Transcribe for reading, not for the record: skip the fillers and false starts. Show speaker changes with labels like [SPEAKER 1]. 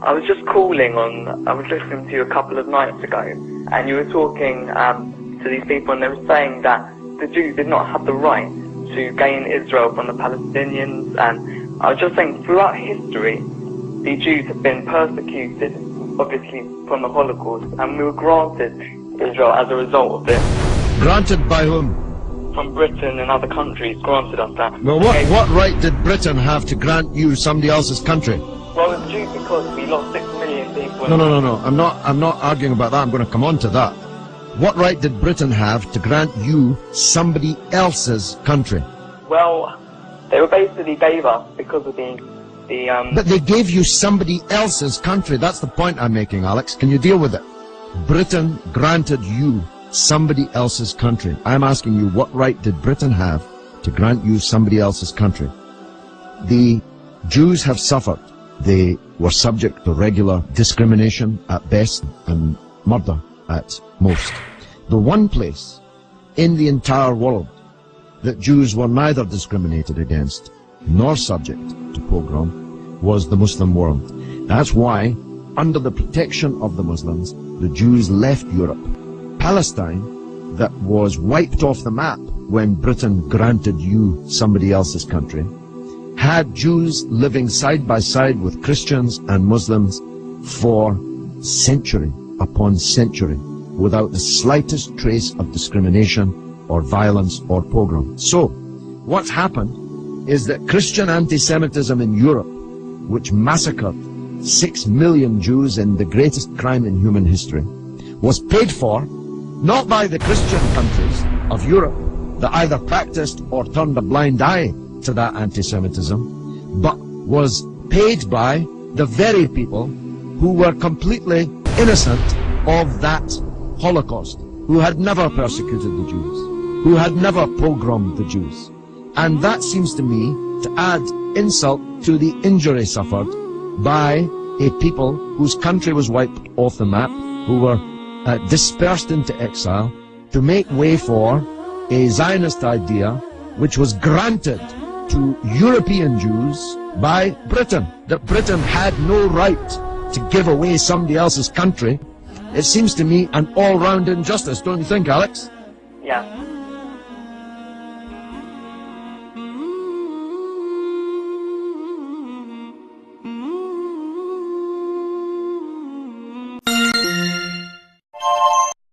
[SPEAKER 1] I was just calling on, I was listening to you a couple of nights ago, and you were talking to these people, and they were saying that the Jews did not have the right to gain Israel from the Palestinians, and I was just saying, throughout history, the Jews have been persecuted, obviously, from the Holocaust, and we were granted Israel as a result of this.
[SPEAKER 2] Granted by whom?
[SPEAKER 1] From Britain and other countries granted us that.
[SPEAKER 2] Well, what right did Britain have to grant you somebody else's country?
[SPEAKER 1] Well, it's due because we lost 6 million people.
[SPEAKER 2] No. I'm not arguing about that. I'm going to come on to that. What right did Britain have to grant you somebody else's country?
[SPEAKER 1] Well, they were basically gave us because of the
[SPEAKER 2] But they gave you somebody else's country. That's the point I'm making, Alex. Can you deal with it? Britain granted you somebody else's country. I'm asking you, what right did Britain have to grant you somebody else's country? The Jews have suffered. They were subject to regular discrimination at best and murder at most. The one place in the entire world that Jews were neither discriminated against nor subject to pogrom was the Muslim world. That's why, under the protection of the Muslims, the Jews left Europe. Palestine, that was wiped off the map when Britain granted you somebody else's country, had Jews living side by side with Christians and Muslims for century upon century without the slightest trace of discrimination or violence or pogrom. So, what's happened is that Christian anti-Semitism in Europe, which massacred 6 million Jews in the greatest crime in human history, was paid for not by the Christian countries of Europe that either practiced or turned a blind eye to that anti-Semitism, but was paid by the very people who were completely innocent of that Holocaust, who had never persecuted the Jews, who had never pogromed the Jews. And that seems to me to add insult to the injury suffered by a people whose country was wiped off the map, who were dispersed into exile, to make way for a Zionist idea which was granted to European Jews by Britain, that Britain had no right to give away somebody else's country. It seems to me an all-round injustice, don't you think, Alex?
[SPEAKER 1] Yeah.